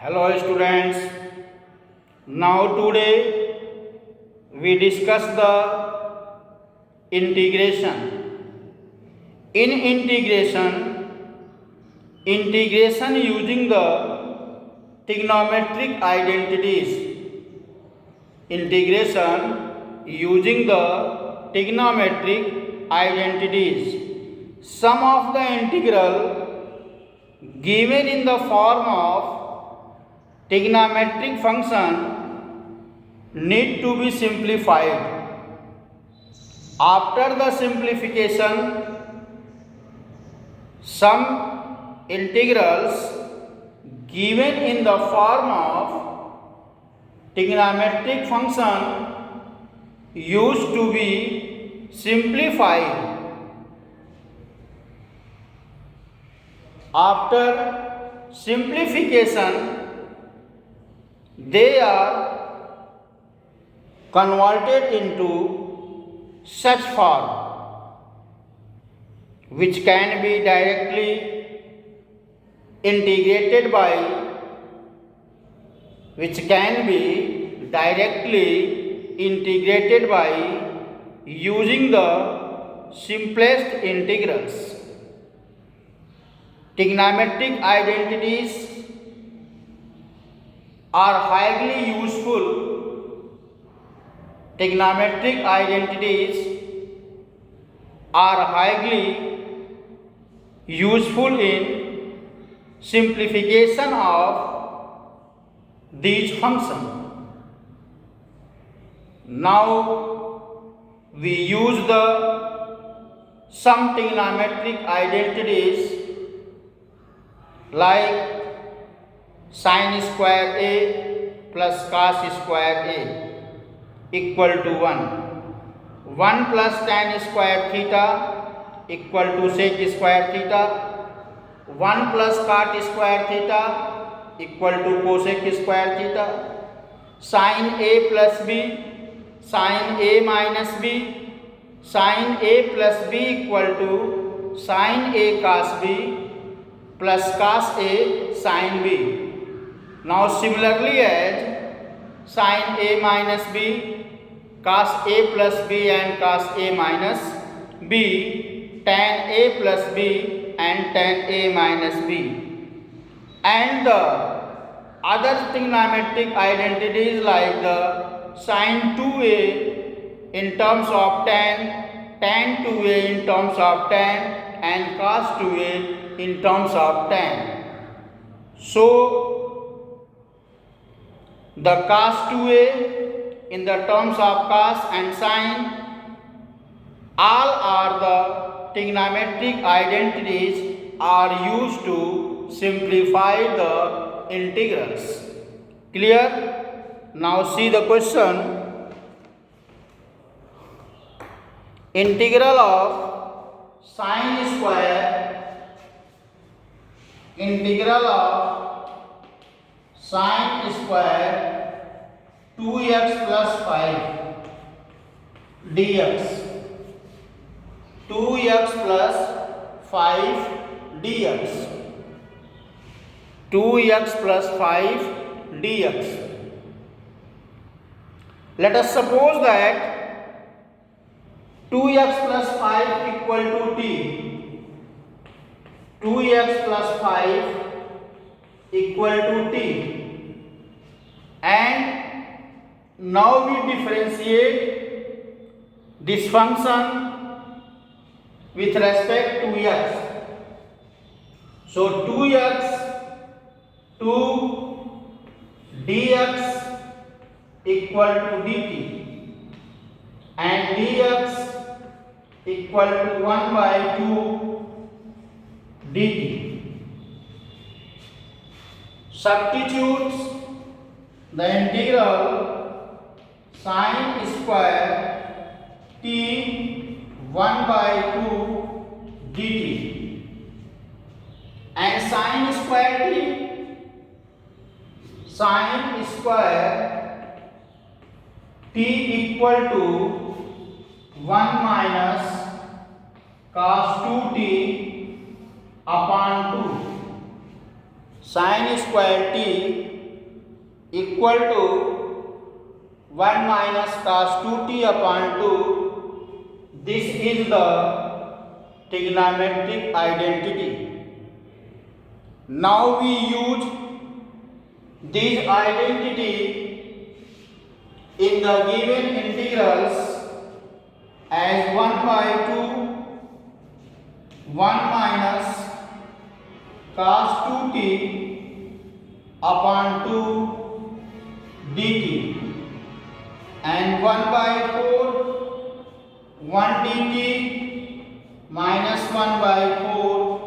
Hello students. Now today we discuss the integration. In integration using the trigonometric identities. Integration using the trigonometric identities. Sum of the integral given in the form of trigonometric function need to be simplified. After the simplification, some integrals given in the form of trigonometric function used to be simplified. After simplification, they are converted into such form which can be directly integrated by using the simplest integrals. Trigonometric identities are highly useful. Trigonometric identities are highly useful in simplification of these functions. Now we use the some trigonometric identities like sin square a plus cos square a equal to 1 plus tan square theta equal to sec square theta, 1 plus cot square theta equal to cosec square theta, sin a plus b, sin a minus b, sin a plus b equal to sin a cos b plus cos a sin b. Now similarly as sin a minus b, cos a plus b and cos a minus b, tan a plus b and tan a minus b, and the other trigonometric identities like the sin 2a in terms of tan, tan 2a in terms of tan, and cos 2a in terms of tan. So the cos 2a in the terms of cos and sin, all are the trigonometric identities are used to simplify the integrals. Clear? Now see the question. Integral of sin square, integral of sin square 2x plus 5 dx, 2x plus 5 dx, 2x plus 5 dx. Let us suppose that 2x plus 5 equal to t, 2x plus 5 equal to t, and now we differentiate this function with respect to x. So 2x to dx equal to dt and dx equal to 1 by 2 dt. Substitute the integral sin square t 1 by 2 dt and sin square t, sin square t equal to 1 minus cos 2t upon 2. sin square t equal to 1 minus cos 2t upon 2. This is the trigonometric identity. Now we use this identity in the given integrals as 1 by 2 1 minus cos 2t upon 2 dt and 1 by 4 1 dt minus 1 by 4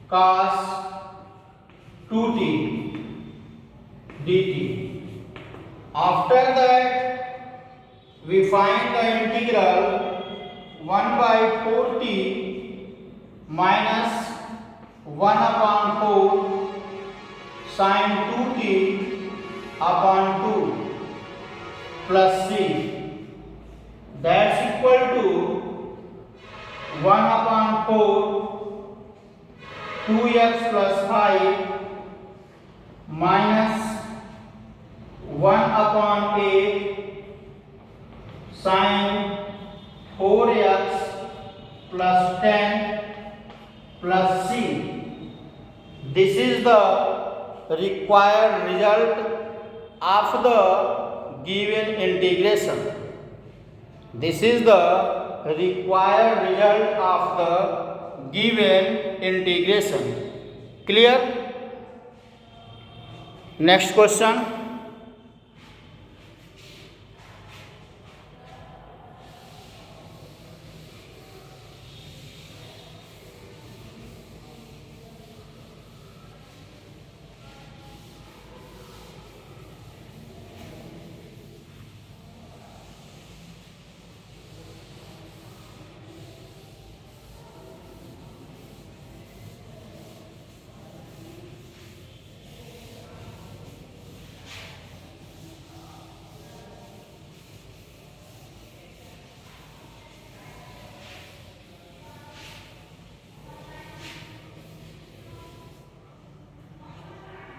cos 2t dt. After that we find the integral 1 by 4t minus 1 upon 4 sin 2t upon 2 plus c, that's equal to 1 upon 4 2x plus 5 minus 1 upon 8 sin 4x plus 10 plus c. This is the required result of the given integration. This is the required result of the given integration. Clear? Next question.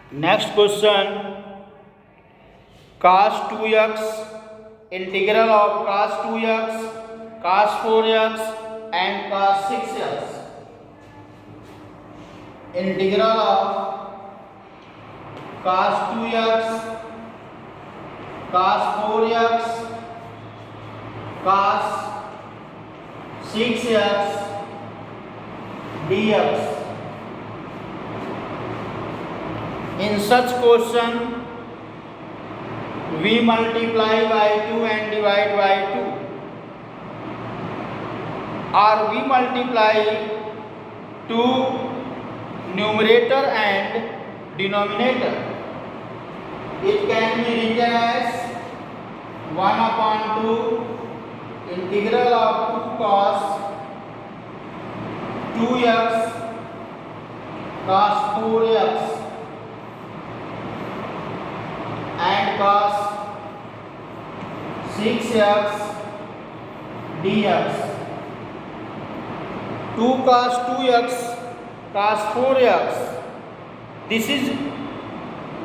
Next question, cos 2x, integral of cos 2x, cos 4x and cos 6x. Integral of cos 2x, cos 4x, cos 6x dx. In such question, we multiply by 2 and divide by 2, or we multiply 2 numerator and denominator. It can be written as 1 upon 2 integral of 2 cos 2x cos 4x and cos 6x dx. 2 cos 2x cos 4x, this is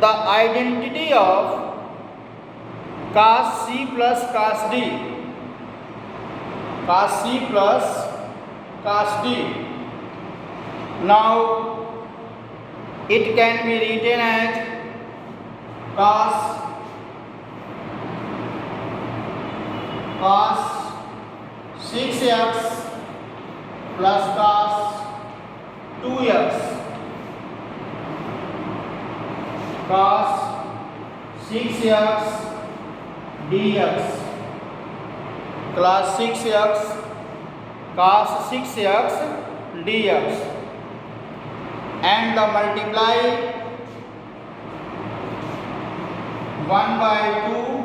the identity of cos c plus cos d, cos c plus cos d. Now it can be written as cos 6x plus cos 2x, cos 6x dx, cos 6x cos 6x dx, and the multiply 1 by 2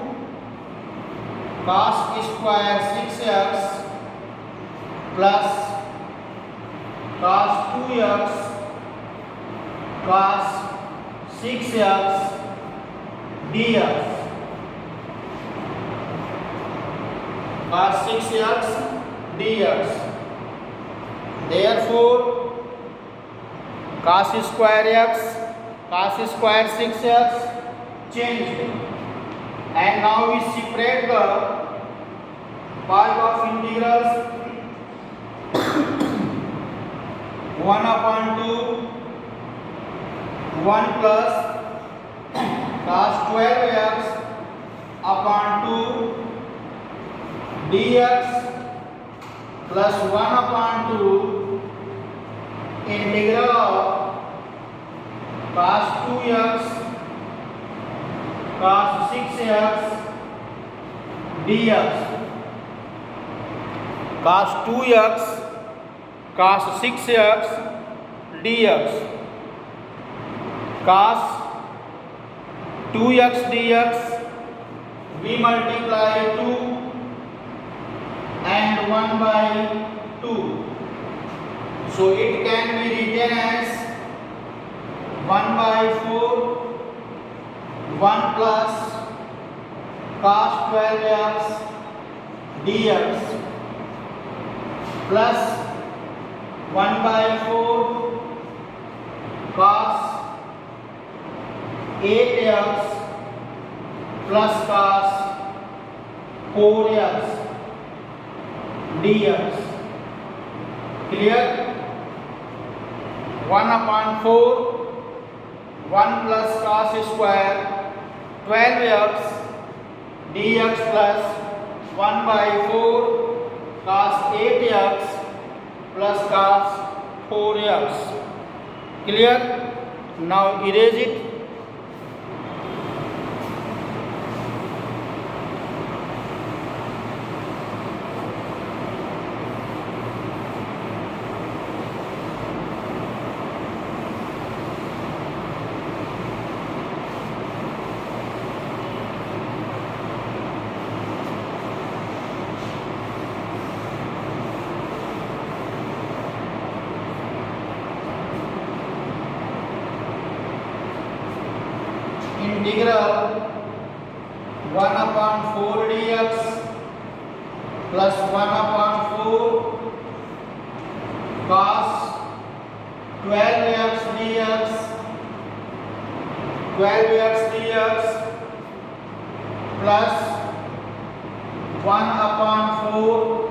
cos square 6x plus cos 2x cos 6x dx, cos 6x dx. Therefore cos square x cos square 6x changed. And now we separate the part of integrals. 1 upon 2 1 plus cos 12x upon 2 dx plus 1 upon 2 integral of cos 2x cos 6x dx. Cos 2x cos 6x dx. Cos 2x dx we multiply 2 and 1 by 2. So it can be written as 1 by 4 1 plus cos 12x dx plus 1 by 4 cos 8x plus cos 4x dx. Clear? 1 upon 4 1 plus cos square 12x dx plus 1 by 4 cos 8x plus cos 4x. Clear? Now erase it. Integral 1 upon 4 dx plus 1 upon 4 cos 12x dx 12x dx plus 1 upon 4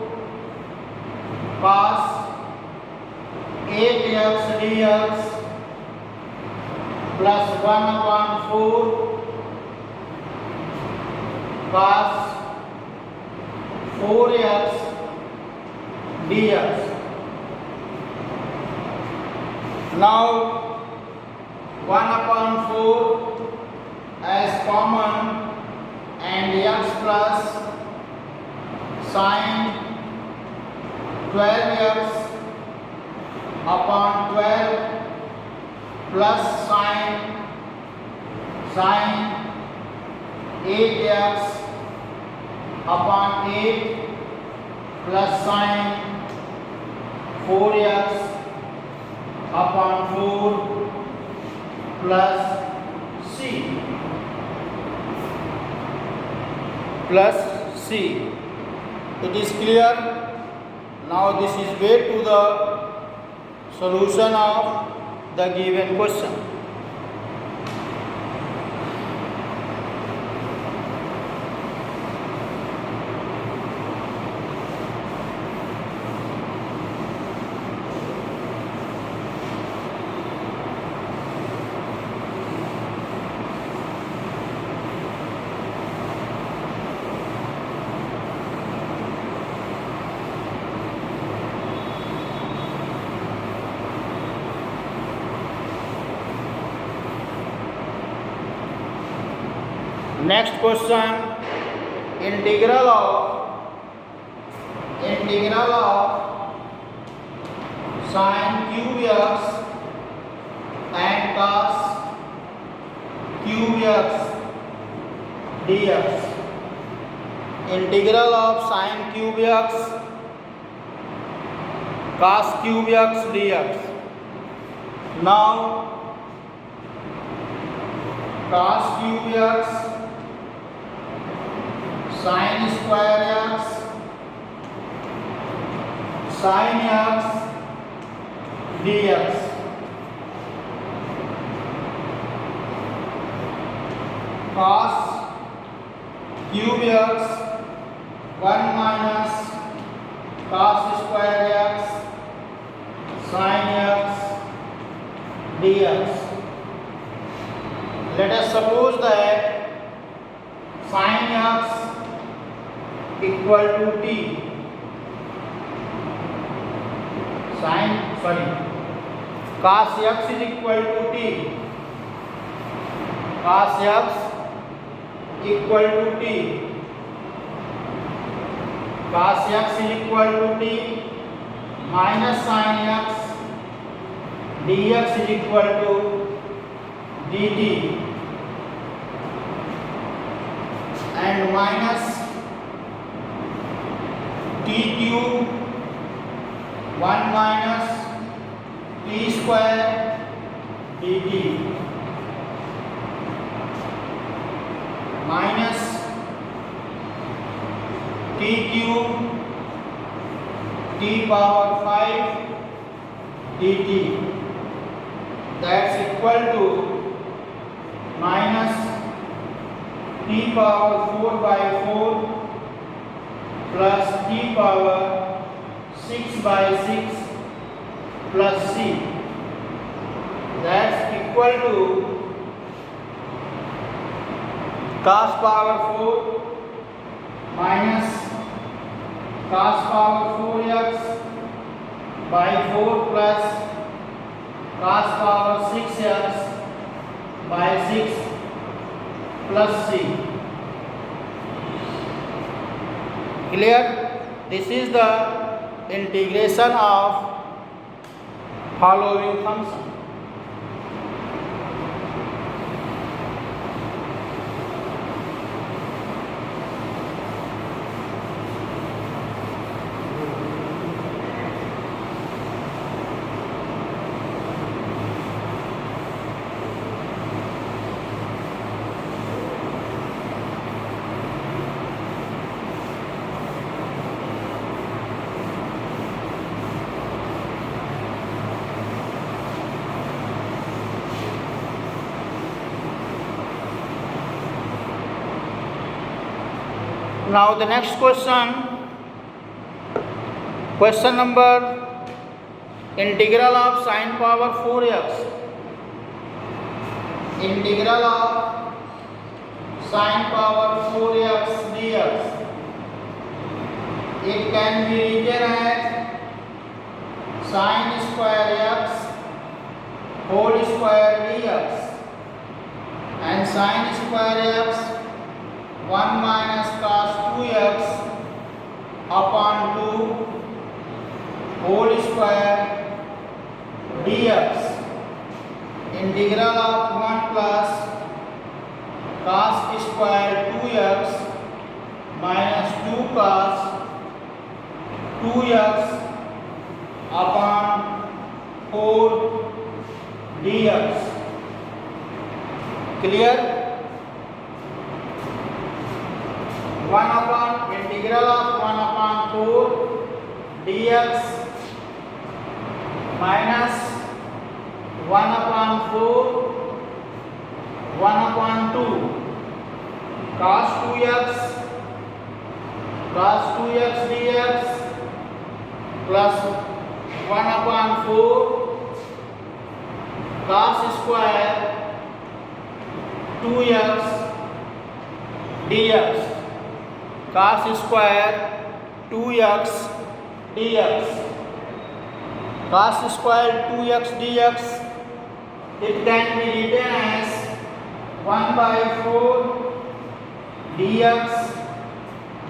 cos 8x dx plus 1 upon 4 cos 4x dx. Now 1 upon 4 as common and x plus sin 12x upon 12 plus sin 8x upon 8 plus sin 4x upon 4 plus c. It is clear? Now this is way to the solution of the given question. Next question, integral of sin cube x and cos cube x dx. Integral of sin cube x cos cube x dx. Now cos cube x sin square x sin x dx. cos cube x 1 minus cos square x sin x dx. Let us suppose that sin x equal to t. Cos x is equal to t. Cos x equal to t. Cos x is equal to t minus sin x dx is equal to dt and minus t cube 1 minus t square dt minus t cube t power 5 dt, that's equal to minus t power 4 by 4 plus t power 6 by 6 plus c, that's equal to cos power 4 minus cos power 4x by 4 plus cos power 6x by 6 plus c. Clear? This is the integration of following function. Now the next question number integral of sin power 4x. Integral of sin power 4x dx. It can be written as sin square x whole square dx and sin square x 1 minus cos 2x upon 2 whole square dx. Integral of 1 plus cos square 2x minus 2 cos 2x upon 4 dx. Clear? 1 upon integral of 1 upon 4 dx minus 1 upon 4 1 upon 2 cos 2x dx plus 1 upon 4 cos square 2x dx. Cos square 2x dx. Cos square 2x dx, it can be written as 1 by 4 dx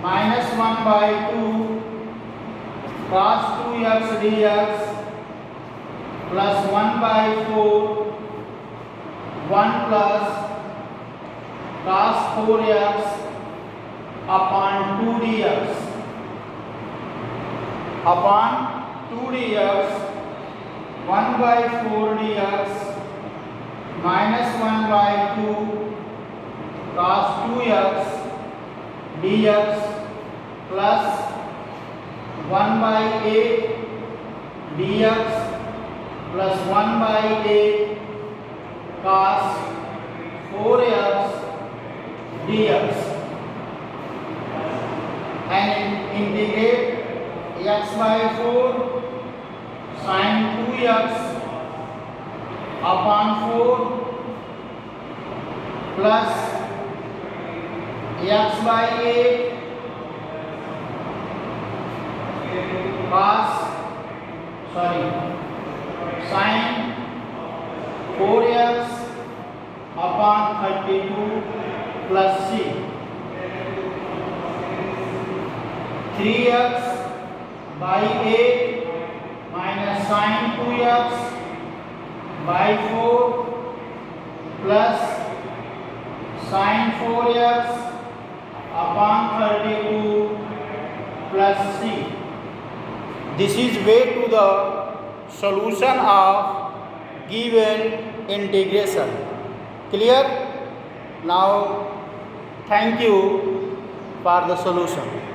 minus 1 by 2 cos 2x dx plus 1 by 4 1 plus cos 4x upon 2 dx. Upon 2 dx 1 by 4 dx minus 1 by 2 cos 2x dx plus 1 by 8 dx plus 1 by 8 cos 4x by 4 sin 2x upon 4 plus x by 8 sin 4x upon 32 plus c, 3x by 8 minus sin 2x by 4 plus sin 4x upon 32 plus c. This is way to the solution of given integration. Clear? Now thank you for the solution.